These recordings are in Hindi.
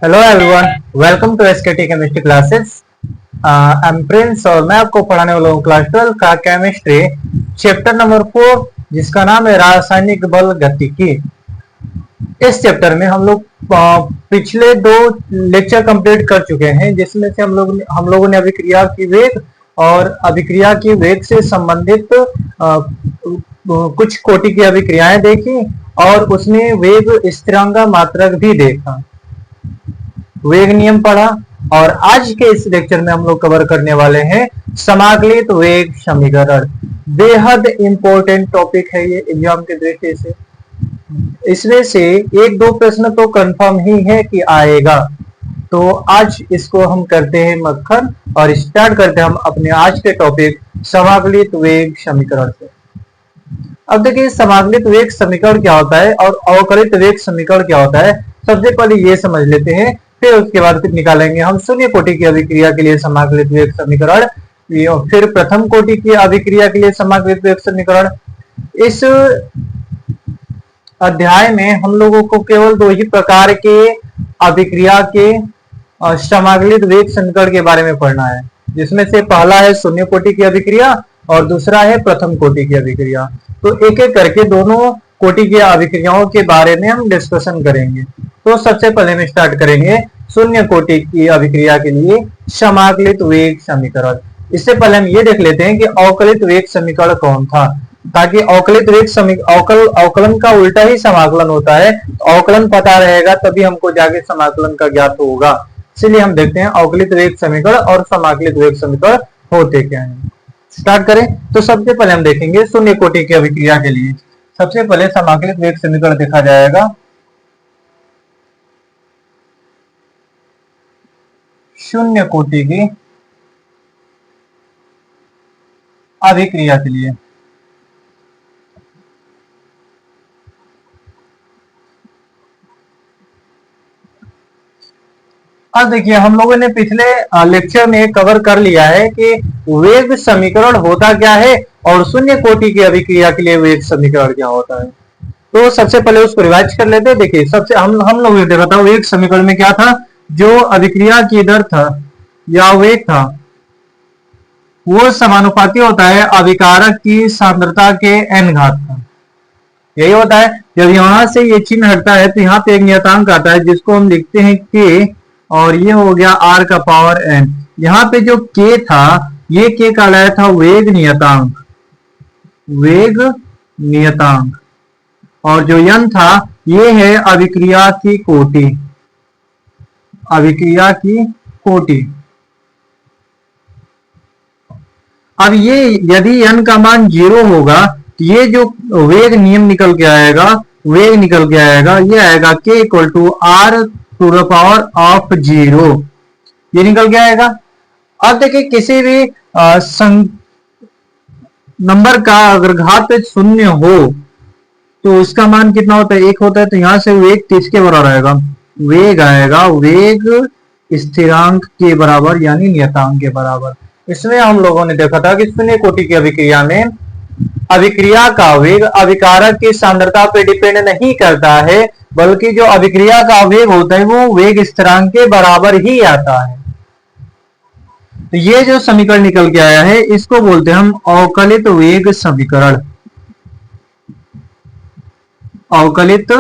Hello everyone, welcome to SKT chemistry classes. I am Prince और मैं आपको पढ़ाने वाला हूँ क्लास 12 का केमिस्ट्री चैप्टर नंबर 4, जिसका नाम है रासायनिक बल गतिकी। इस चैप्टर में हम लोग पिछले दो लेक्चर कंप्लीट कर चुके हैं, जिसमें से हम लोगों ने अभिक्रिया की वेग और अभिक्रिया की वेग से संबंधित कुछ कोटि की अभिक्रियाएं देखी और उसमें वेग स्थिरांक मात्रक भी देखा, वेग नियम पढ़ा। और आज के इस लेक्चर में हम लोग कवर करने वाले हैं समाकलित वेग समीकरण। बेहद इंपॉर्टेंट टॉपिक है ये एग्जाम के दृष्टि से। इसमें से एक दो प्रश्न तो कंफर्म ही है कि आएगा, तो आज इसको हम करते हैं मक्खन और स्टार्ट करते हैं हम अपने आज के टॉपिक समाकलित वेग समीकरण से। अब देखिए, समाकलित वेग समीकरण क्या होता है और अवकलित वेग समीकरण क्या होता है। सबसे पहले ये समझ लेते हैं, फिर उसके बाद फिर निकालेंगे हम शून्य कोटि की अभिक्रिया के लिए समाकलित वेग समीकरण, फिर प्रथम कोटि की अभिक्रिया के लिए समाकलित वेग समीकरण। इस अध्याय में हम लोगों को केवल दो ही प्रकार के अभिक्रिया के समाकलित वेग समीकरण के बारे में पढ़ना है, जिसमें से पहला है शून्य कोटि की अभिक्रिया और दूसरा है प्रथम कोटि की अभिक्रिया। तो एक एक करके दोनों कोटि की अभिक्रियाओं के बारे में हम डिस्कशन करेंगे। तो सबसे पहले हम स्टार्ट करेंगे शून्य कोटि की अभिक्रिया के लिए समाकलित वेग समीकरण। इससे पहले हम ये देख लेते हैं कि अवकलित वेग समीकरण कौन था, ताकि अवकलित वेग अवकलन का उल्टा ही समाकलन होता है। अवकलन पता रहेगा तभी हमको जाके समाकलन का ज्ञात होगा। इसलिए हम देखते हैं अवकलित वेग समीकरण और समाकलित वेग समीकरण होते क्या हैं। स्टार्ट करें तो सबसे पहले हम देखेंगे शून्य कोटि की अभिक्रिया के लिए। सबसे पहले समाकलित वेग समीकरण देखा जाएगा शून्य कोटि की अभिक्रिया के लिए। अब देखिए, हम लोगों ने पिछले लेक्चर में कवर कर लिया है कि वेग समीकरण होता क्या है और शून्य कोटि की अभिक्रिया के लिए वेग समीकरण क्या होता है। तो सबसे पहले उसको रिवाइज कर लेते हैं। देखिए, सबसे हम लोग ये देखा था वेग समीकरण में क्या था, जो अभिक्रिया की दर था या वेग था वो समानुपाती होता है अभिकारक की सांद्रता के n घात का। यही होता है। जब यहां से ये चिन्ह हटता है तो यहाँ पे एक नियतांक आता है जिसको हम लिखते हैं k, और ये हो गया r का पावर n। यहाँ पे जो k था ये k कहलाया था वेग नियतांक, वेग नियतांक, और जो n था ये है अभिक्रिया की कोटि, अभिक्रिया की कोटि। अब ये यदि n का मान 0 होगा तो ये जो वेग नियम निकल के आएगा, वेग निकल के आएगा, ये आएगा k equal to r to the power of 0, ये निकल के आएगा। अब देखिए, किसी भी नंबर का अगर घात शून्य हो तो उसका मान कितना होता है, 1 होता है। तो यहां से वेग किसके बराबर आएगा, वेग आएगा वेग स्थिरांक के बराबर, यानी नियतांक के बराबर। इसमें हम लोगों ने देखा था कि शून्य कोटि की अभिक्रिया में अभिक्रिया का वेग अभिकारक की सांद्रता पे डिपेंड नहीं करता है, बल्कि जो अभिक्रिया का वेग होता है वो वेग स्थिरांक के बराबर ही आता है। तो ये जो समीकरण निकल के आया है इसको बोलते हैं हम अवकलित वेग समीकरण, अवकलित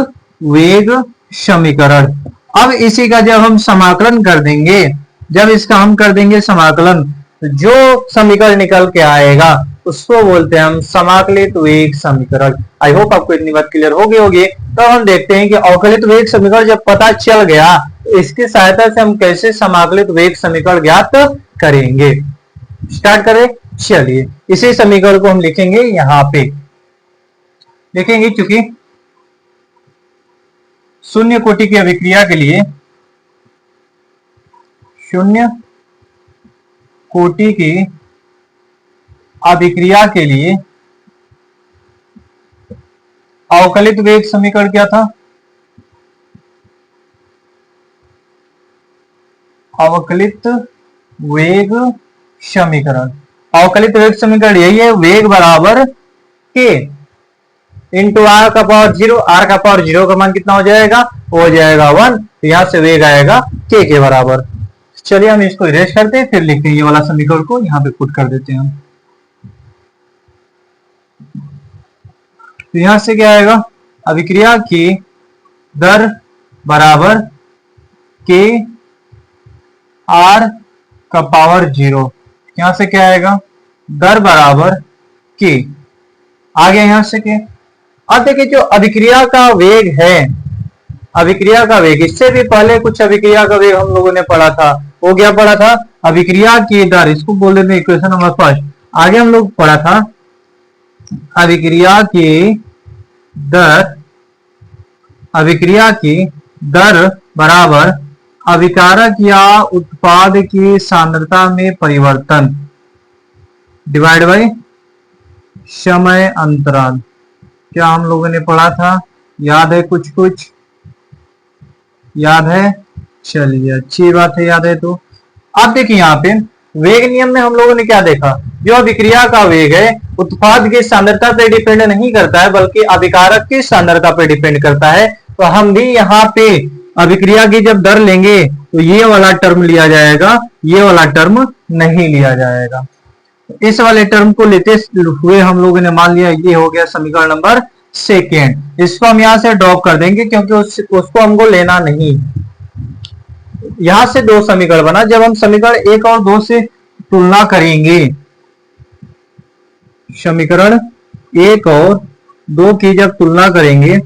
वेग समीकरण। अब इसी का जब हम समाकलन कर देंगे, जब इसका हम कर देंगे समाकलन, तो जो समीकरण निकल के आएगा उसको बोलते हैं हम समाकलित वेग समीकरण। आई होप आपको इतनी बात क्लियर हो गई होगी। तो हम देखते हैं कि अवकलित वेग समीकरण जब पता चल गया तो इसकी सहायता से हम कैसे समाकलित वेग समीकरण ज्ञात करेंगे। स्टार्ट करें, चलिए इसी समीकरण को हम लिखेंगे यहां पे, देखेंगे क्योंकि शून्य कोटि की अभिक्रिया के लिए, शून्य कोटि की अभिक्रिया के लिए अवकलित वेग समीकरण क्या था, अवकलित वेग समीकरण। अवकलित वेग समीकरण यही है, वेग बराबर k इंटू आर का पावर 0। आर का पावर 0 का मान कितना हो जाएगा, हो जाएगा 1, तो यहाँ से वेग आएगा k के बराबर। चलिए हम इसको इरेज करते हैं, फिर लिखते हैं ये वाला समीकरण को यहाँ पे पुट कर देते हैं हम। तो यहां से क्या आएगा, अभिक्रिया की दर बराबर k r का पावर 0। यहां से क्या आएगा, दर बराबर k आ गया यहाँ से के। अब देखिए जो अभिक्रिया का वेग है, अभिक्रिया का वेग, इससे भी पहले कुछ अभिक्रिया का वेग हम लोगों ने पढ़ा था, वो क्या पढ़ा था, अभिक्रिया की दर, इसको बोल देते हैं इक्वेशन नंबर फर्स्ट। आगे हम लोग पढ़ा था अभिक्रिया की दर, अभिक्रिया की दर बराबर अभिकारक या उत्पाद की सांद्रता में परिवर्तन डिवाइड बाई समय अंतराल। क्या हम लोगों ने पढ़ा था, याद है कुछ कुछ याद है? चलिए अच्छी बात है, याद है। तो अब देखिए यहाँ पे वेग नियम में हम लोगों ने क्या देखा, जो अभिक्रिया का वेग है उत्पाद की सांद्रता पे डिपेंड नहीं करता है बल्कि अभिकारक की सांद्रता पे डिपेंड करता है। तो हम भी यहाँ पे अभिक्रिया की जब दर लेंगे तो ये वाला टर्म लिया जाएगा, ये वाला टर्म नहीं लिया जाएगा। इस वाले टर्म को लेते हुए हम लोगों ने मान लिया ये हो गया समीकरण नंबर सेकेंड। इसको हम यहां से ड्रॉप कर देंगे क्योंकि उसको हमको लेना नहीं है। यहां से दो समीकरण बना, जब हम समीकरण 1 और 2 से तुलना करेंगे, समीकरण 1 और 2 की जब तुलना करेंगे,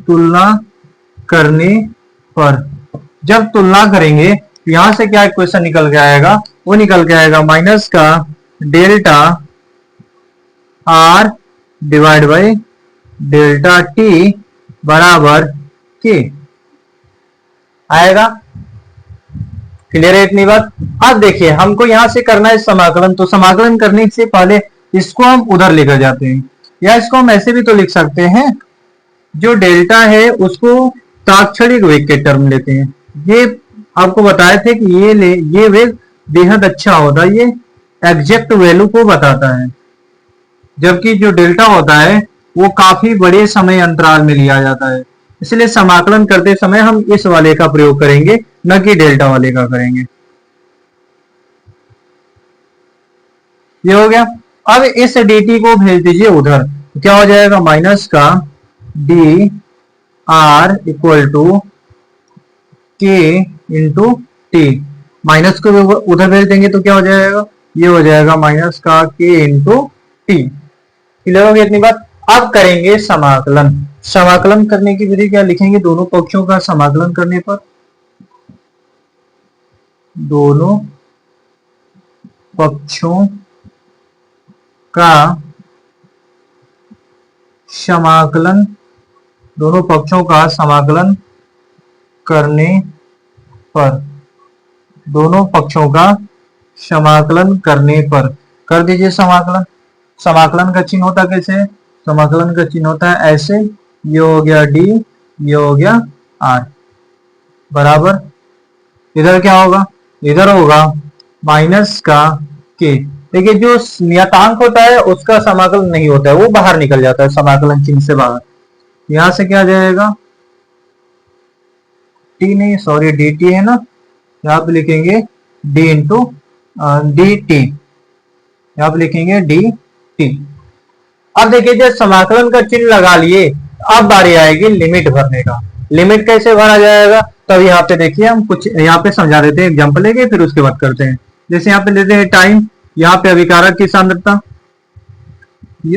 तुलना करने पर जब तुलना करेंगे तो यहां से क्या इक्वेशन निकल के आएगा, वो निकल के आएगा माइनस का delta R divide by delta T बराबर के आएगा। क्लियर है इतनी बात? अब देखिए हमको यहां से करना है समाकलन, तो समाकलन करने से पहले इसको हम उधर लेकर जाते हैं, या इसको हम ऐसे भी तो लिख सकते हैं, जो डेल्टा है उसको तात्क्षणिक वेग के टर्म लेते हैं। ये आपको बताए थे कि ये वेग बेहद अच्छा होता है, ये एग्जैक्ट वैल्यू को बताता है, जबकि जो डेल्टा होता है वो काफी बड़े समय अंतराल में लिया जाता है। इसलिए समाकलन करते समय हम इस वाले का प्रयोग करेंगे, न कि डेल्टा वाले का करेंगे। ये हो गया। अब इस dt को भेज दीजिए उधर, क्या हो जाएगा, माइनस का डी आर इक्वल टू के इंटू टी। माइनस को उधर भेज देंगे तो क्या हो जाएगा, ये हो जाएगा माइनस का के इंटू टी। क्लियर हो गया इतनी बात? अब करेंगे समाकलन। समाकलन करने की विधि क्या लिखेंगे, दोनों पक्षों का समाकलन करने पर, दोनों पक्षों का समाकलन, दोनों पक्षों का समाकलन करने पर, दोनों पक्षों का समाकलन करने पर कर दीजिए समाकलन। समाकलन का चिन्ह होता कैसे, समाकलन का चिन्ह होता है ऐसे, ये हो गया डी, ये हो गया आर बराबर, इधर क्या होगा, इधर होगा माइनस का के। देखिए जो नियतांक होता है उसका समाकलन नहीं होता है, वो बाहर निकल जाता है समाकलन चिन्ह से बाहर। यहां से क्या जाएगा, टी नहीं सॉरी डी टी है ना, यहाँ पे लिखेंगे डी इंटू डी टी, यहाँ पे लिखेंगे डी टी। अब देखिए जब समाकलन का चिन्ह लगा लिए, अब बारी आएगी लिमिट भरने का। लिमिट कैसे भरा जाएगा, तब यहाँ पे देखिए हम कुछ यहाँ पे समझा देते हैं, एग्जाम्पल लेके फिर उसके बाद करते हैं। जैसे यहाँ पे लेते हैं टाइम, यहाँ पे अभिकारक की सांद्रता,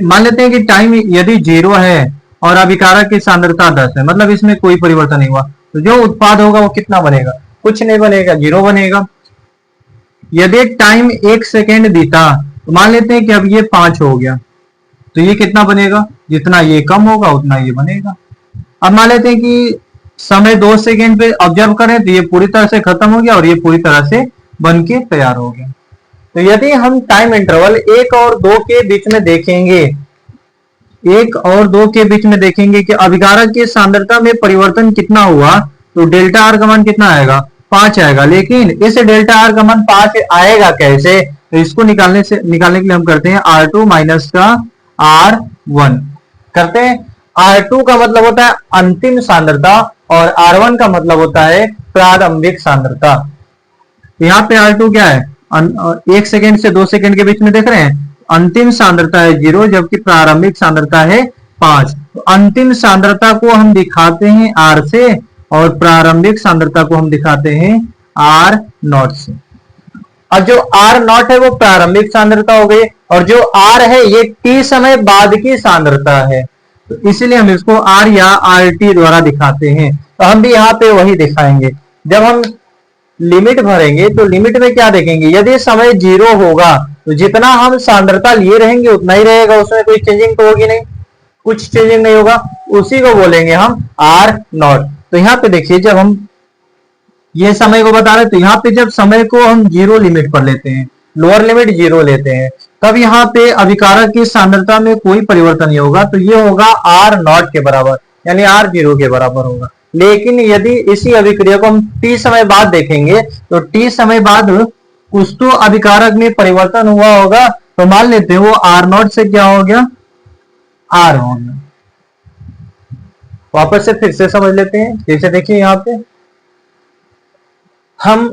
मान लेते हैं कि टाइम यदि 0 है और अभिकारक की सांद्रता 10 है, मतलब इसमें कोई परिवर्तन नहीं हुआ, तो जो उत्पाद होगा वो कितना बनेगा, कुछ नहीं बनेगा, 0 बनेगा। यदि टाइम 1 सेकेंड बीता, तो मान लेते हैं कि अब ये 5 हो गया, तो ये कितना बनेगा, जितना ये कम होगा उतना ये बनेगा। अब मान लेते हैं कि समय 2 सेकेंड पे ऑब्जर्व करें तो ये पूरी तरह से खत्म हो गया और ये पूरी तरह से बन के तैयार हो गया। तो यदि हम टाइम इंटरवल 1 और 2 के बीच में देखेंगे, 1 और 2 के बीच में देखेंगे कि अभिकारक की सांद्रता में परिवर्तन कितना हुआ, तो डेल्टा आर का मान कितना आएगा, 5 आएगा। लेकिन इस डेल्टा आर का मान 5 आएगा कैसे, तो इसको निकालने के लिए हम करते हैं R2 माइनस का R1 करते हैं। R2 का मतलब होता है अंतिम सांद्रता और R1 का मतलब होता है प्रारंभिक सांद्रता। तो यहाँ पे R2 क्या है, 1 सेकेंड से 2 सेकेंड के बीच में देख रहे हैं, अंतिम सांद्रता है 0 जबकि प्रारंभिक सांद्रता है 5। तो अंतिम सांद्रता को हम दिखाते हैं R से और प्रारंभिक सांद्रता को हम दिखाते हैं R नॉट से। और जो R नॉट है वो प्रारंभिक सांद्रता हो गई और जो R है ये T समय बाद की सांद्रता है, तो इसलिए हम इसको R या RT द्वारा दिखाते हैं। तो हम भी यहाँ पे वही दिखाएंगे। जब हम लिमिट भरेंगे तो लिमिट में क्या देखेंगे, यदि समय 0 होगा तो जितना हम सांद्रता लिए रहेंगे उतना ही रहेगा, उसमें कोई चेंजिंग तो होगी नहीं, कुछ चेंजिंग नहीं होगा, उसी को बोलेंगे हम R नॉट। तो यहाँ पे देखिए जब हम ये समय को बता रहे तो यहाँ पे जब समय को हम 0 लिमिट पर लेते हैं, लोअर लिमिट 0 लेते हैं, तब यहाँ पे अभिकारक की सांद्रता में कोई परिवर्तन नहीं होगा, तो ये होगा R नॉट के बराबर, यानी R 0 के बराबर होगा। लेकिन यदि इसी अभिक्रिया को हम T समय बाद देखेंगे तो T समय बाद कुछ तो अभिकारक में परिवर्तन हुआ होगा, तो मान लेते हैं वो R नॉट से क्या हो गया, R हो गया। वापस से फिर से समझ लेते हैं। जैसे देखिए यहाँ पे हम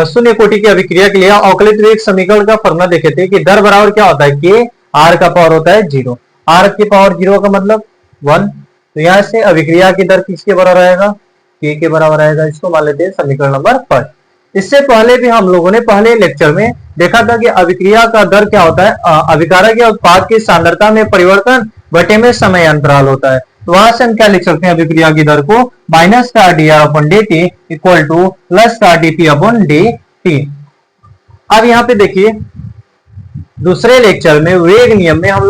शून्य कोटि की अभिक्रिया के लिए अवकलित वेग समीकरण का फॉर्मूला देखे थे कि दर बराबर क्या होता है, के आर का पावर होता है 0, आर की पावर 0 का मतलब 1। तो यहां से अभिक्रिया की दर किसके बराबर आएगा, के बराबर आएगा। इसको मान लेते हैं समीकरण नंबर 5। इससे पहले भी हम लोगों ने पहले लेक्चर में देखा था कि अभिक्रिया का दर क्या होता है, अभिकारक या उत्पाद की सांद्रता में परिवर्तन बटे में समय अंतराल होता है। तो वहां से हम क्या लिख सकते हैं, अभिक्रिया की दर को माइनस का dr upon dt equal two plus का dp अपॉन dt। अब यहाँ पे देखिए दूसरे लेक्चर में वेग नियम में हम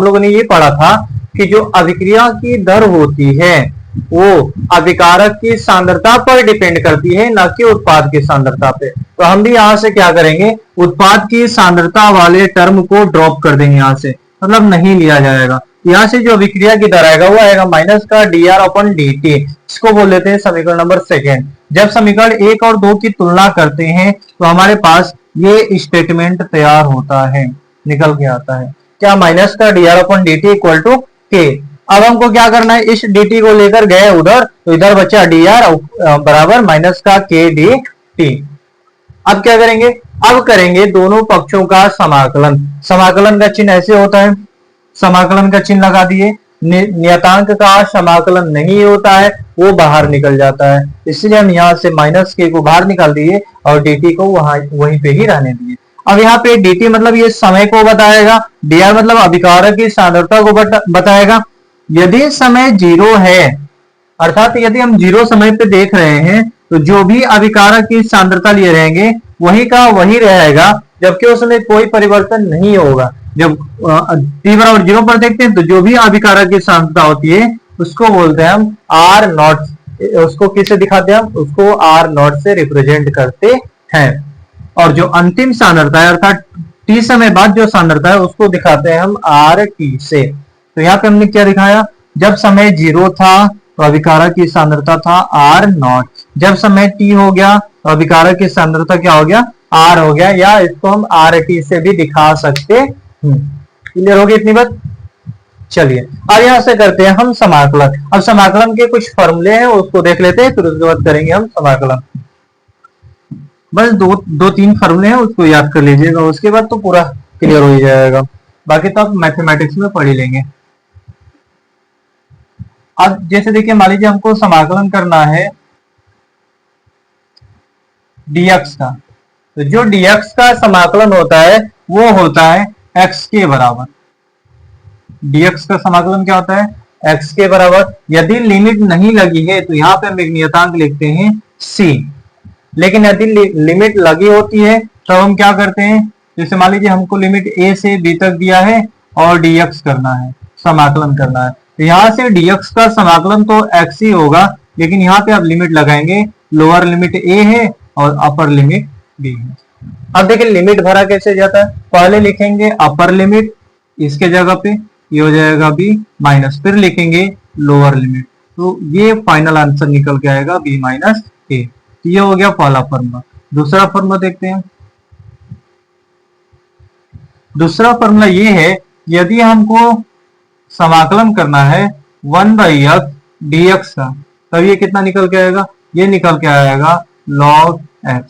लोगों ने ये पढ़ा था कि जो अभिक्रिया की दर होती है वो अभिकारक की सांद्रता पर डिपेंड करती है, न कि उत्पाद की सांद्रता पे। तो हम भी यहाँ से क्या करेंगे, उत्पाद की सांद्रता वाले टर्म को ड्रॉप कर देंगे, यहाँ से मतलब नहीं लिया जाएगा। यहाँ से जो अभिक्रिया की दर आएगा वो आएगा माइनस का dr अपन dt, इसको बोल लेते हैं समीकरण नंबर 2। जब समीकरण 1 और 2 की तुलना करते हैं तो हमारे पास ये स्टेटमेंट तैयार होता है, निकल के आता है क्या, माइनस का dr अपन dt इक्वल टू के। अब हमको क्या करना है, इस dt को लेकर गए उधर, तो इधर बचा dr बराबर माइनस का k dt। अब क्या करेंगे, अब करेंगे दोनों पक्षों का समाकलन। समाकलन का चिन्ह ऐसे होता है, समाकलन का चिन्ह लगा दिए, नियतांक का समाकलन नहीं होता है वो बाहर निकल जाता है, इसलिए हम यहाँ से माइनस के को बाहर निकाल दिए और dt को वहीं पे ही रहने दिए। अब यहाँ पे dt मतलब ये समय को बताएगा, dr मतलब अभिकारक की सांद्रता को बताएगा। यदि समय 0 है, अर्थात यदि हम 0 समय पे देख रहे हैं तो जो भी अभिकारक की सांद्रता लिए रहेंगे वही का वही रहेगा, जबकि उसमें कोई परिवर्तन नहीं होगा। जब t बराबर 0 पर देखते हैं तो जो भी अभिकारक की सांद्रता होती है उसको बोलते हैं हम R नॉट। उसको किससे दिखाते हैं, हम उसको R नॉट से रिप्रेजेंट करते हैं। और जो अंतिम सांद्रता है अर्थात t समय बाद जो सांद्रता है उसको दिखाते हैं हम RT से। तो यहाँ पे हमने क्या दिखाया, जब समय 0 था तो अभिकारक की सांद्रता था R नॉट, जब समय t हो गया तो अभिकारक की सांद्रता क्या हो गया, R हो गया, या इसको हम RT से भी दिखा सकते। क्लियर हो गई इतनी बात। चलिए अब यहां से करते हैं हम समाकलन। अब समाकलन के कुछ फॉर्मूले हैं उसको देख लेते हैं, फिर उसके बाद करेंगे हम समाकलन। बस दो तीन फॉर्मूले हैं उसको याद कर लीजिएगा, उसके बाद तो पूरा क्लियर हो जाएगा, बाकी तो आप मैथमेटिक्स में पढ़ ही लेंगे। अब जैसे देखिए मान लीजिए हमको समाकलन करना है dx का, तो जो dx का समाकलन होता है वो होता है x के बराबर। dx का समाकलन क्या होता है, x के बराबर। यदि लिमिट नहीं लगी है तो यहाँ पे हम एक नियतांक लिखते हैं c, लेकिन यदि लिमिट लगी होती है तो हम क्या करते हैं, जैसे मान लीजिए हमको लिमिट a से b तक दिया है और dx करना है, समाकलन करना है, तो यहाँ से dx का समाकलन तो x ही होगा, लेकिन यहाँ पे आप लिमिट लगाएंगे, लोअर लिमिट a है और अपर लिमिट b है। अब देखिए लिमिट भरा कैसे जाता है, पहले लिखेंगे अपर लिमिट, इसके जगह पे ये हो जाएगा b माइनस, फिर लिखेंगे लोअर लिमिट, तो ये फाइनल आंसर निकल के आएगा b माइनस a। ये हो गया पहला फॉर्मूला। दूसरा फॉर्मूला देखते हैं। दूसरा फॉर्मूला ये है, यदि हमको समाकलन करना है 1/x dx का, तब ये कितना निकल के आएगा, ये निकल के आएगा log x,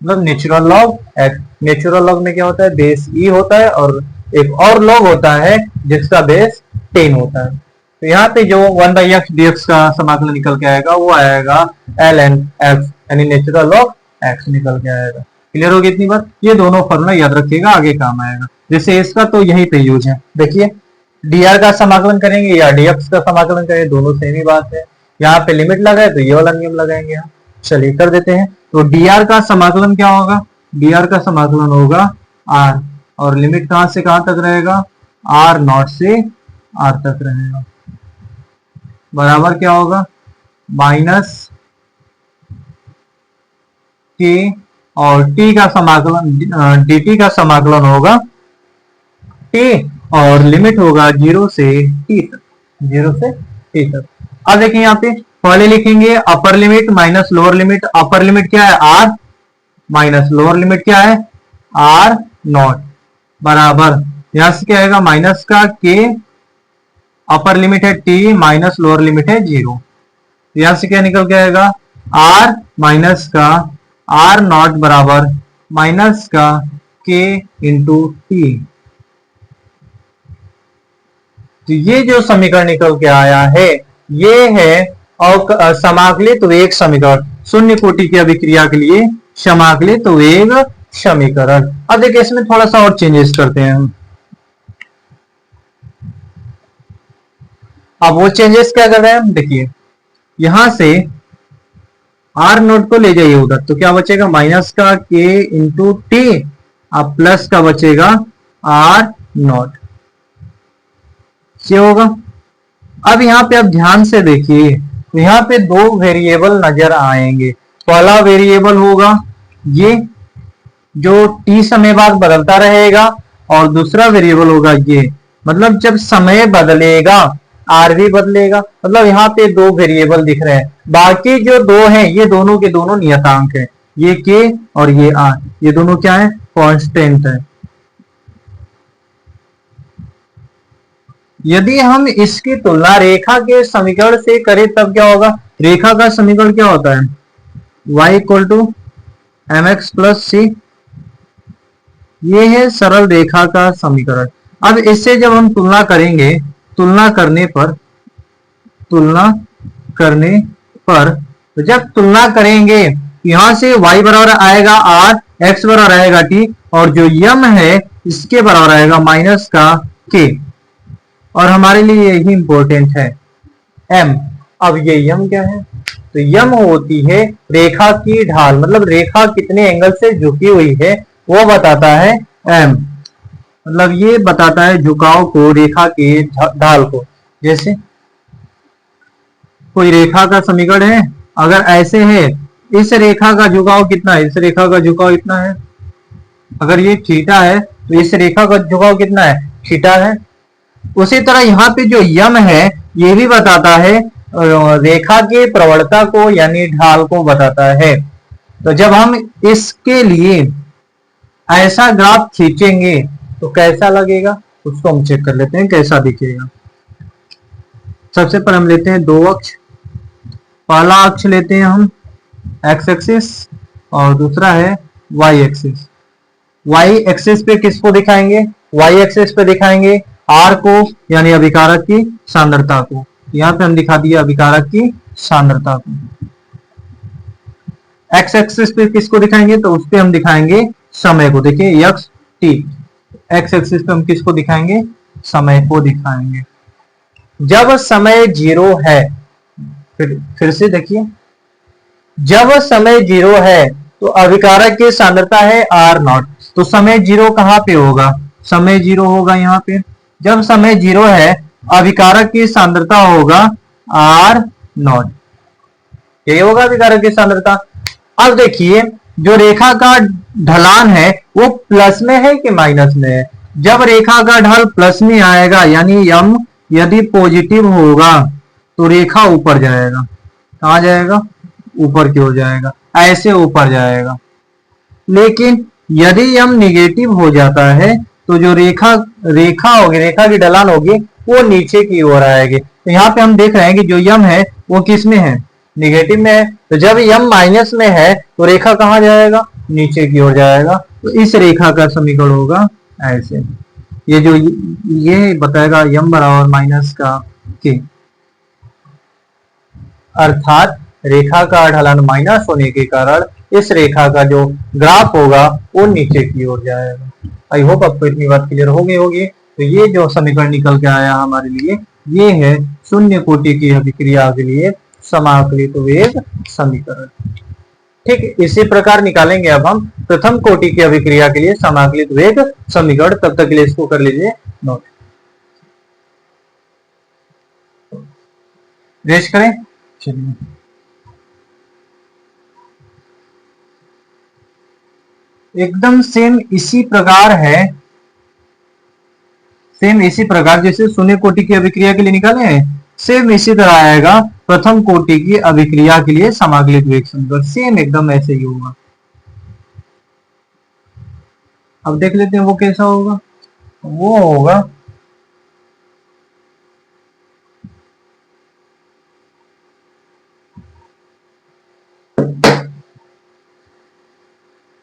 मतलब natural log x। Natural log में क्या होता है, बेस e होता है और एक और log होता है जिसका बेस 10 होता है। तो यहाँ पे जो 1/x dx का समाकलन निकल के आएगा वो आएगा ln x, यानी नेचुरल log x निकल के आएगा। क्लियर होगी इतनी बात। ये दोनों फॉर्मूला याद रखिएगा, आगे काम आएगा। जैसे इसका तो यहीं पे यूज है, देखिए dr का समाकलन करेंगे या dx का समाकलन करेंगे, दोनों सेम ही बात है। यहाँ पे लिमिट लगाए तो ये वाला नियम लगाएंगे हम। चलिए कर देते हैं। तो dr का समाकलन क्या होगा, dr का समाकलन होगा r, और लिमिट कहां से कहां तक रहेगा, r0 से r तक रहेगा, बराबर क्या होगा माइनस k, और t का समाकलन dt का समाकलन होगा t, और लिमिट होगा 0 से t तक, 0 से t तक। अब देखिए यहाँ पे पहले लिखेंगे upper limit minus lower limit. Upper limit क्या है r, माइनस लोअर लिमिट क्या है r0, बराबर यहां से क्या आएगा माइनस का k, अपर लिमिट है t माइनस लोअर लिमिट है 0। यहां से क्या निकल के आएगा r माइनस का r0 बराबर माइनस का k इंटू टी। तो ये जो समीकरण निकल के आया है ये है और समाकलित वेग समीकरण, शून्य कोटि की अभिक्रिया के लिए समाकलित वेग समीकरण। अब देखिए इसमें थोड़ा सा और चेंजेस करते हैं हम। अब वो चेंजेस क्या कर रहे हैं हम, देखिए यहां से r0 को ले जाइए उधर, तो क्या बचेगा माइनस का k इंटू टी, अब प्लस का बचेगा r0, क्या होगा। अब यहाँ पे आप ध्यान से देखिए, तो यहाँ पे दो वेरिएबल नजर आएंगे। पहला वेरिएबल होगा ये जो t समय बाद बदलता रहेगा, और दूसरा वेरिएबल होगा ये, मतलब जब समय बदलेगा r भी बदलेगा। मतलब यहाँ पे दो वेरिएबल दिख रहे हैं, बाकी जो दो हैं ये दोनों के दोनों नियतांक हैं, ये k और ये r, ये दोनों क्या है कांस्टेंट है। यदि हम इसकी तुलना रेखा के समीकरण से करें तब क्या होगा, रेखा का समीकरण क्या होता है y equal to mx plus C, ये है सरल रेखा का समीकरण। अब इससे जब हम तुलना करेंगे, तुलना करने पर तो जब तुलना करेंगे यहां से y बराबर आएगा r, x बराबर आएगा t, और जो यम है इसके बराबर आएगा माइनस का k, और हमारे लिए यही इंपॉर्टेंट है m। अब ये यम क्या है, तो यम होती है रेखा की ढाल, मतलब रेखा कितने एंगल से झुकी हुई है वो बताता है m, मतलब ये बताता है झुकाव को, रेखा के ढाल को। जैसे कोई रेखा का समीकरण है, अगर ऐसे है इस रेखा का झुकाव कितना है, इस रेखा का झुकाव इतना है, अगर ये थीटा है तो इस रेखा का झुकाव कितना है थीटा है। उसी तरह यहाँ पे जो यम है ये भी बताता है रेखा के प्रवणता को, यानी ढाल को बताता है। तो जब हम इसके लिए ऐसा ग्राफ खींचेंगे तो कैसा लगेगा उसको हम चेक कर लेते हैं कैसा दिखेगा। सबसे पहले हम लेते हैं दो अक्ष, पहला अक्ष लेते हैं हम x एक्सिस और दूसरा है y एक्सिस। y एक्सिस पे किसको दिखाएंगे, y एक्सिस पे दिखाएंगे r को, यानी अभिकारक की सांद्रता को। यहाँ पे हम दिखा दिया अभिकारक की सांद्रता को। x एक्सिस पे किसको दिखाएंगे, तो उस पे हम दिखाएंगे समय को। देखिए x t, x एक्सिस पे हम किसको दिखाएंगे, समय को दिखाएंगे। जब समय 0 है, फिर से देखिए, जब समय 0 है तो अभिकारक की सांद्रता है r0, तो समय 0 कहां पे होगा, समय 0 होगा यहाँ पे। जब समय 0 है अभिकारक की सांद्रता होगा r0, यही होगा अभिकारक की सांद्रता। अब देखिए जो रेखा का ढलान है वो प्लस में है कि माइनस में है। जब रेखा का ढाल प्लस में आएगा, यानी यम यदि पॉजिटिव होगा तो रेखा ऊपर जाएगा। कहां जाएगा, ऊपर की ओर जाएगा, ऐसे ऊपर जाएगा। लेकिन यदि यम निगेटिव हो जाता है तो जो रेखा होगी, रेखा की ढलान होगी वो नीचे की ओर आएगी, तो यहाँ पे हम देख रहे हैं कि जो यम है वो किस में है, निगेटिव में है। तो जब यम माइनस में है तो रेखा कहाँ जाएगा, नीचे की ओर जाएगा। तो इस रेखा का समीकरण होगा ऐसे, ये जो ये बताएगा यम बराबर माइनस का के, अर्थात रेखा का ढलान माइनस होने के कारण इस रेखा का जो ग्राफ होगा वो नीचे की ओर जाएगा। आई होप आपको इतनी बात क्लियर हो गई होगी। तो ये जो समीकरण निकल के आया हमारे लिए, ये है शून्य कोटि की अभिक्रिया के लिए समाकलित वेग समीकरण। ठीक, इसी प्रकार निकालेंगे अब हम प्रथम कोटि की अभिक्रिया के लिए समाकलित वेग समीकरण। तब तक के लिए इसको कर लीजिए नोट, रेस्ट करें। चलिए, एकदम सेम इसी प्रकार है, सेम इसी प्रकार जैसे शून्य कोटि की अभिक्रिया के लिए निकाले हैं, सेम इसी तरह आएगा प्रथम कोटि की अभिक्रिया के लिए समाकलित वेग समीकरण, सेम एकदम ऐसे ही होगा। अब देख लेते हैं वो कैसा होगा। वो होगा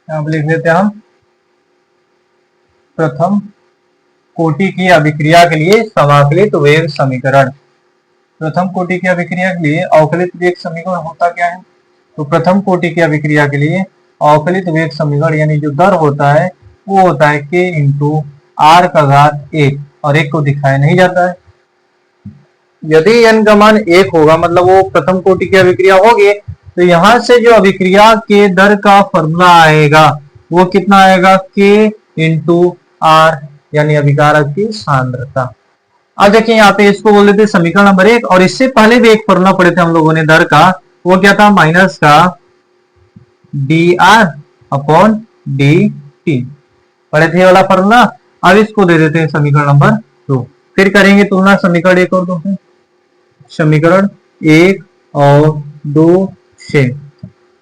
अब लिख लेते हैं हम प्रथम कोटि की अभिक्रिया के लिए समाकलित वेग समीकरण। प्रथम कोटि की अभिक्रिया के लिए अवकलित वेग समीकरण होता क्या है, तो प्रथम कोटि की अभिक्रिया के लिए अवकलित वेग समीकरण यानी जो दर होता है वो होता है k इंटू आर का घात 1, और 1 को दिखाया नहीं जाता है। यदि n का मान 1 होगा मतलब वो प्रथम कोटि की अभिक्रिया होगी, तो यहां से जो अभिक्रिया के दर का फॉर्मूला आएगा वो कितना आएगा, k इंटू आर यानी अभिकारक की सांद्रता। अब देखिए यहाँ पे इसको बोल देते समीकरण नंबर 1, और इससे पहले भी एक फॉर्मूला पढ़े थे हम लोगों ने दर का, वो क्या था, माइनस का D R upon D T, पढ़े थे वाला फॉर्मूला। अब इसको दे देते हैं समीकरण नंबर 2, फिर करेंगे तुलना समीकरण 1 और 2 से। समीकरण 1 और 2 से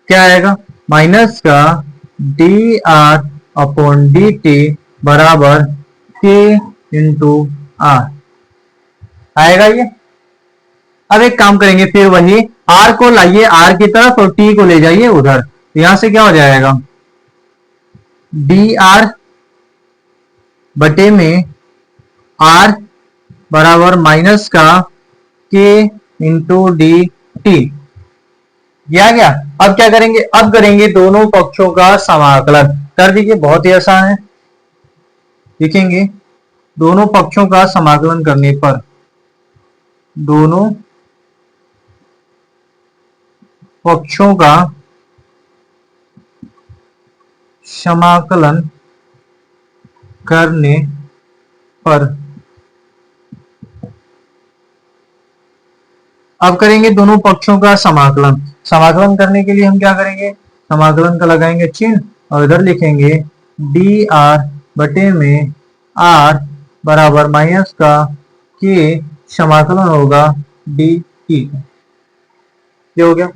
क्या आएगा, माइनस का D R upon D T बराबर के इंटू आर आएगा ये। अब एक काम करेंगे, फिर वही आर को लाइए आर की तरफ और टी को ले जाइए उधर, तो यहां से क्या हो जाएगा, डी आर बटे में आर बराबर माइनस का के इंटू डी टी, गया। अब क्या करेंगे, अब करेंगे दोनों पक्षों का समाकलन, कर दीजिए, बहुत ही आसान है। देखेंगे दोनों पक्षों का समाकलन करने पर, दोनों पक्षों का समाकलन करने पर, अब करेंगे दोनों पक्षों का समाकलन। समाकलन करने के लिए हम क्या करेंगे, समाकलन का लगाएंगे चिन्ह और इधर लिखेंगे डी आर बटे में आर बराबर माइनस का के समाकलन होगा डी टी। ये हो गया।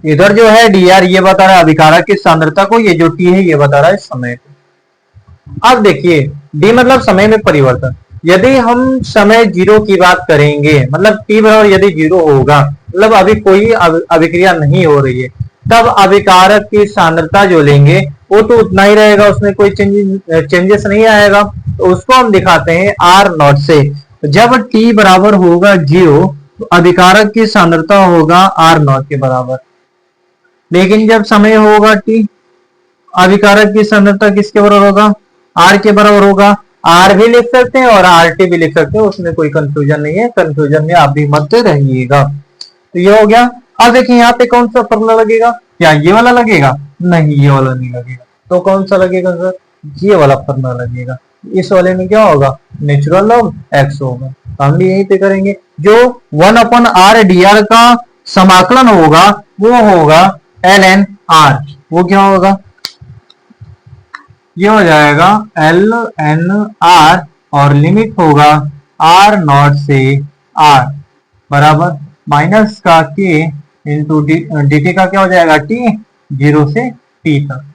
इधर जो है डी आर ये बता रहा है अभिकारक की सांद्रता को, ये जो टी है ये बता रहा है समय को। अब देखिए डी मतलब समय में परिवर्तन, यदि हम समय 0 की बात करेंगे मतलब टी बराबर यदि 0 होगा, मतलब अभी कोई अभिक्रिया नहीं हो रही है, तब अभिकारक की सांद्रता जो लेंगे वो तो उतना ही रहेगा, उसमें कोई चेंजेस नहीं आएगा। तो उसको हम दिखाते हैं आर नॉट से। जब टी बराबर होगा 0 तो अभिकारक की सांद्रता होगा आर नॉट के बराबर, लेकिन जब समय होगा टी, अभिकारक की सांद्रता किसके बराबर होगा, आर के बराबर होगा। आर भी लिख सकते हैं और आर टी भी लिख सकते हैं, उसमें कोई कंफ्यूजन नहीं है, कंफ्यूजन में आप भी मत रहिएगा। तो ये हो गया। अब देखिए यहाँ पे कौन सा फॉर्मूला लगेगा, क्या ये वाला लगेगा, नहीं ये वाला नहीं लगेगा, तो कौन सा लगेगा सर, ये वाला फॉर्मूला लगेगा। इस वाले में क्या होगा, नेचुरल लॉग एक्स होगा, तो हम भी यहीं पे करेंगे। जो 1/r/dr का समाकलन होगा वो होगा ln r, वो क्या होगा, ये हो जाएगा ln r और लिमिट होगा r नॉट से r बराबर माइनस का k इंटू dt का क्या हो जाएगा t, 0 से t तक।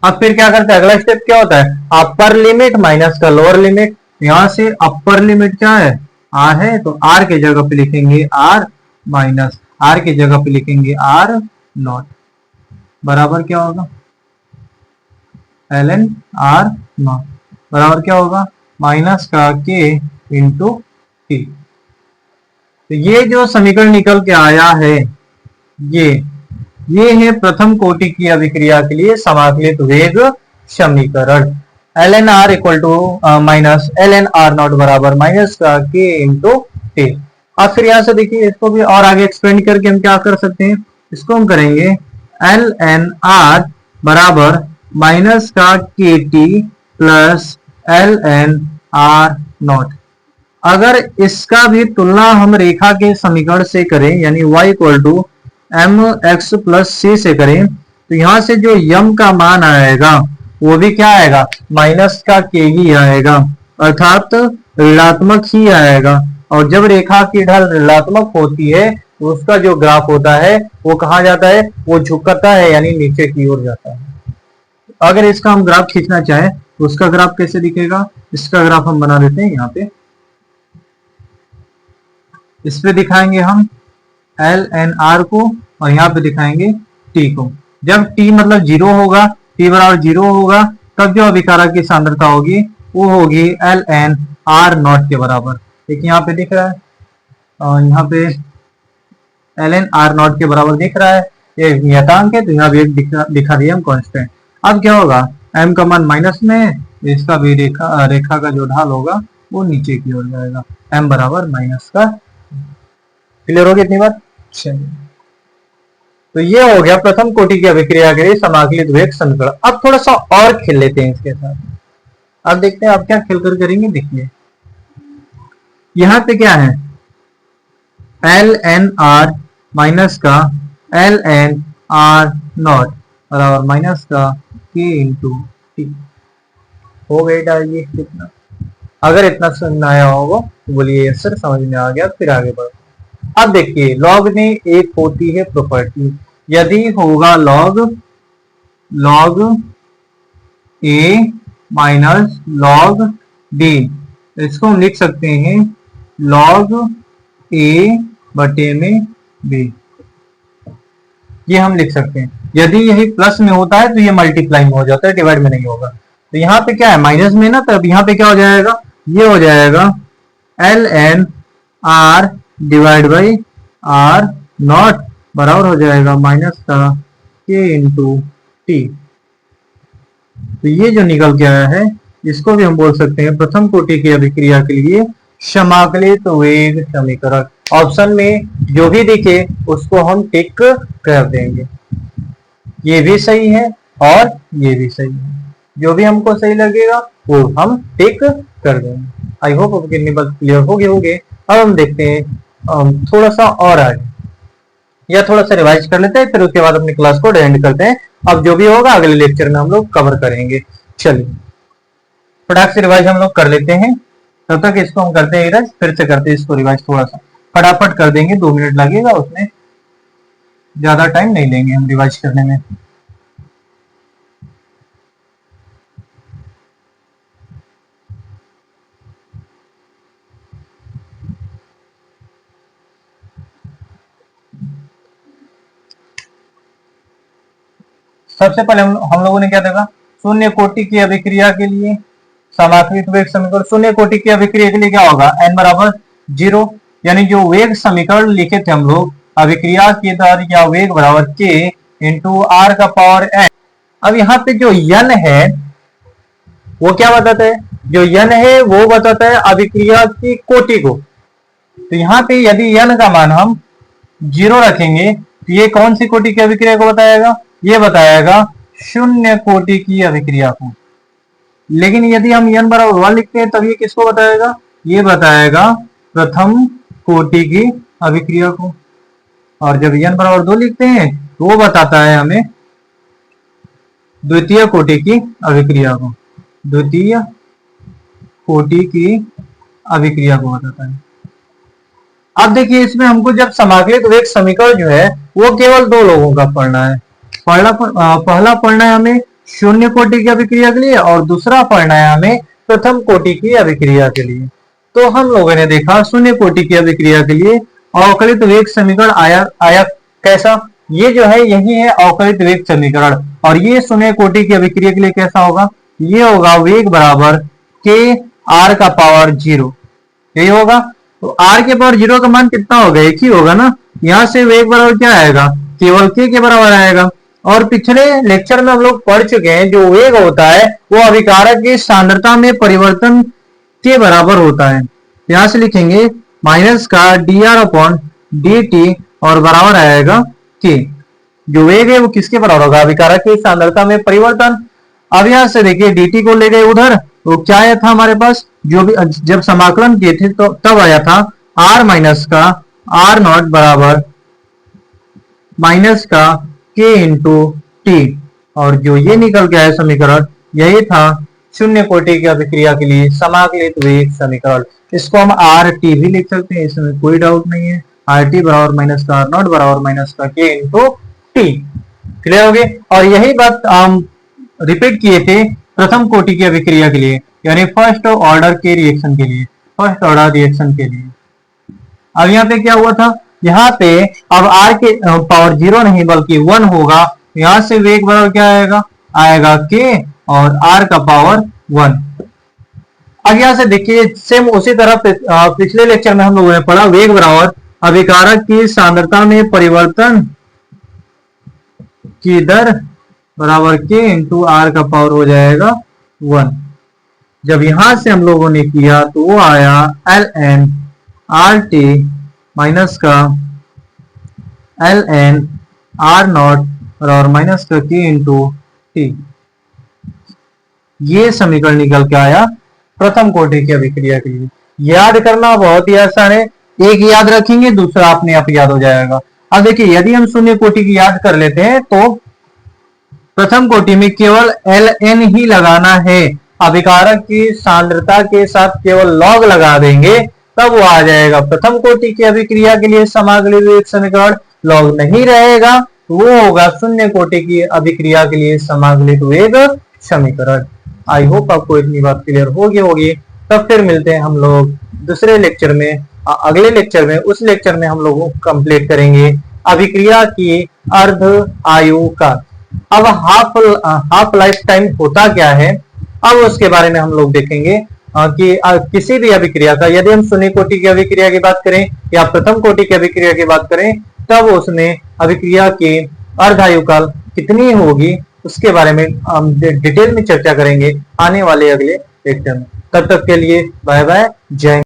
अब फिर क्या करते हैं, अगला स्टेप क्या होता है, अपर लिमिट माइनस का लोअर लिमिट। यहां से अपर लिमिट क्या है आर है तो आर के जगह पे लिखेंगे आर माइनस आर के जगह पे लिखेंगे आर नॉट बराबर क्या होगा ln आर नॉट बराबर क्या होगा माइनस का के इंटू टी। तो ये जो समीकरण निकल के आया है ये है प्रथम कोटि की अभिक्रिया के लिए समाकलित वेग समीकरण ln r equal to minus ln r nought बराबर माइनस का के इंटू टी। अब फिर यहां से देखिए इसको भी और आगे एक्सपेंड करके हम क्या कर सकते हैं इसको हम करेंगे ln r बराबर माइनस का के T plus ln r not. अगर इसका भी तुलना हम रेखा के समीकरण से करें यानी y equal to M X plus C से करें तो यहां से जो यम का मान आएगा वो भी क्या आएगा माइनस का के ही आएगा अर्थात ऋणात्मक ही आएगा। और जब रेखा की ढाल ऋणात्मक होती है तो उसका जो ग्राफ होता है वो कहा जाता है वो झुकता है यानी नीचे की ओर जाता है। अगर इसका हम ग्राफ खींचना चाहें तो उसका ग्राफ कैसे दिखेगा इसका ग्राफ हम बना देते हैं यहाँ पे इस पे दिखाएंगे हम ln r को और यहाँ पे दिखाएंगे t को। जब t मतलब 0 होगा t बराबर 0 होगा तब जो अभिकारक की सांद्रता होगी वो होगी ln r नॉट के बराबर। देखिए यहाँ पे दिख रहा है और यहाँ पे ln r नॉट के बराबर दिख रहा है ये नियतांक है तो यहाँ भी एक दिखा दिया हम कांस्टेंट। अब क्या होगा m का मान माइनस में है इसका भी रेखा का जो ढाल होगा वो नीचे की ओर जाएगा m बराबर माइनस का। क्लियर हो गई इतनी बात चलिए तो ये हो गया प्रथम कोटि की अभिक्रिया के लिए समाकलित वेग समीकरण। अब थोड़ा सा और खेल लेते हैं इसके साथ। अब देखते हैं आप क्या खेल कर करेंगे। देखिए यहां पे क्या है ln r माइनस का ln r नॉट बराबर माइनस का k इंटू टी हो गया ये कितना। अगर इतना समझ में आया होगा तो बोलिए यस सर समझ में आ गया फिर आगे बढ़ो। अब देखिए लॉग में एक होती है प्रॉपर्टी यदि होगा लॉग ए माइनस लॉग बी इसको हम लिख सकते हैं लॉग ए बटे में बी ये हम लिख सकते हैं। यदि यही प्लस में होता है तो ये मल्टीप्लाई में हो जाता है डिवाइड में नहीं होगा। तो यहाँ पे क्या है माइनस में ना तब यहाँ पे क्या हो जाएगा ये हो जाएगा ln r divide by r nought बराबर हो जाएगा माइनस का k इंटू टी। तो ये जो निकल के आया है इसको भी हम बोल सकते हैं प्रथम कोटि की अभिक्रिया के लिए समाकलित वेग समीकरण। ऑप्शन में जो भी दिखे उसको हम टिक कर देंगे। ये भी सही है और ये भी सही है जो भी हमको सही लगेगा वो हम टिक कर देंगे। आई होप आपकी कितनी बात क्लियर हो गए होंगे। अब हम देखते हैं थोड़ा सा और आगे या थोड़ा सा रिवाइज कर लेते हैं फिर उसके बाद अपनी क्लास को एंड करते हैं। अब जो भी होगा अगले लेक्चर में हम लोग कवर करेंगे। चलिए फटाक से रिवाइज हम लोग कर लेते हैं तब तक इसको हम करते हैं इरेज फिर से करते हैं इसको रिवाइज थोड़ा सा फटाफट कर देंगे 2 मिनट लगेगा उसमें ज्यादा टाइम नहीं लेंगे हम रिवाइज करने में। सबसे पहले हम लोगों ने क्या देखा शून्य कोटि की अभिक्रिया के लिए समाकलित वेग समीकरण। शून्य कोटि की अभिक्रिया के लिए क्या होगा n बराबर 0 यानी जो वेग समीकरण लिखे थे हम लोग अभिक्रिया की दर या वेग बराबर k इंटू आर का पावर n। अब यहाँ पे जो n है वो क्या बताता है जो n है वो बताता है अभिक्रिया की कोटि को। तो यहाँ पे यदि n का मान हम 0 रखेंगे तो ये कौन सी कोटि की अभिक्रिया को बताएगा ये बताएगा शून्य कोटि की अभिक्रिया को। लेकिन यदि हम n बराबर 1 लिखते हैं तब ये किसको बताएगा ये बताएगा प्रथम कोटि की अभिक्रिया को। और जब n बराबर 2 लिखते हैं तो वो बताता है हमें द्वितीय कोटि की अभिक्रिया को। द्वितीय कोटि की अभिक्रिया को बताता है। अब देखिए इसमें हमको जब समाकलित वेग समीकरण जो है वो केवल 2 लोगों का पढ़ना है। पहला पढ़ना है हमें शून्य कोटि की अभिक्रिया के लिए और दूसरा पढ़ना है हमें प्रथम कोटि की अभिक्रिया के लिए। तो हम लोगों ने देखा शून्य कोटि की अभिक्रिया के लिए अवकलित वेग समीकरण आया कैसा। ये जो है यही है अवकलित वेग समीकरण, और ये शून्य कोटि की अभिक्रिया के लिए कैसा होगा, ये होगा वेग बराबर के आर का पावर 0, यही होगा। तो आर के पावर 0 का मान कितना होगा, एक ही होगा ना। यहां से वेग बराबर क्या आएगा, केवल के बराबर आएगा। और पिछले लेक्चर में हम लोग पढ़ चुके हैं जो वेग होता है वो अभिकारक की सांद्रता में परिवर्तन के बराबर होता है। यहां से लिखेंगे माइनस का dr अपॉन dt और बराबर आएगा के। जो वेग है वो किसके बराबर होगा, अभिकारक की सांद्रता में परिवर्तन। अब यहां से देखिए dt को ले गए उधर, तो क्या आया था हमारे पास, जो भी जब समाकलन किए थे तो तब आया था r माइनस का r नॉट बराबर माइनस का k इंटू टी। और जो ये निकल गया है समीकरण, यही था शून्य कोटि की अभिक्रिया के लिए समाकलित वेग समीकरण। इसको हम आर टी भी लिख सकते हैं, इसमें कोई डाउट नहीं है। आर टी बराबर माइनस का आर नॉट बराबर माइनस का के इंटू टी। क्लियर हो गए। और यही बात हम रिपीट किए थे प्रथम कोटि की अभिक्रिया के लिए, यानी फर्स्ट ऑर्डर के रिएक्शन के लिए, फर्स्ट ऑर्डर रिएक्शन के लिए। अब यहाँ पे क्या हुआ था, यहाँ पे अब आर के पावर 0 नहीं बल्कि 1 होगा। यहां से वेग बराबर क्या आएगा के और आर का पावर 1। अब यहां से देखिए सेम उसी तरह पिछले लेक्चर में हम लोगों ने पढ़ा वेग बराबर अभिकारक की सांद्रता में परिवर्तन की दर बराबर के इंटू आर का पावर हो जाएगा 1। जब यहां से हम लोगों ने किया तो वो आया L N R T minus का एल एन आर नॉट और माइनस का के इंटू टी। ये समीकरण निकल के आया प्रथम कोटि की अभिक्रिया के लिए। याद करना बहुत ही आसान है, एक याद रखेंगे दूसरा अपने आप याद हो जाएगा। अब देखिए यदि हम शून्य कोटि की याद कर लेते हैं तो प्रथम कोटि में केवल एल एन ही लगाना है, अभिकारक की सांद्रता के साथ केवल लॉग लगा देंगे तब वो आ जाएगा प्रथम कोटि की अभिक्रिया के लिए समाकलित वेग समीकरण। लॉग नहीं रहेगा वो होगा शून्य कोटि की अभिक्रिया के लिए समाकलित वेग समीकरण। आई होप आपको इतनी बात क्लियर होगी। तब फिर मिलते हैं हम लोग दूसरे लेक्चर में, अगले लेक्चर में। उस लेक्चर में हम लोग कंप्लीट करेंगे अभिक्रिया की अर्ध आयु का। अब हाफ लाइफ टाइम होता क्या है, अब उसके बारे में हम लोग देखेंगे कि किसी भी अभिक्रिया का, यदि हम शून्य कोटि की अभिक्रिया की बात करें या प्रथम कोटि की अभिक्रिया की बात करें, तब उसमें अभिक्रिया की अर्धायु काल कितनी होगी उसके बारे में हम डिटेल में चर्चा करेंगे आने वाले अगले लेक्चर में। तब तक के लिए बाय बाय, जय।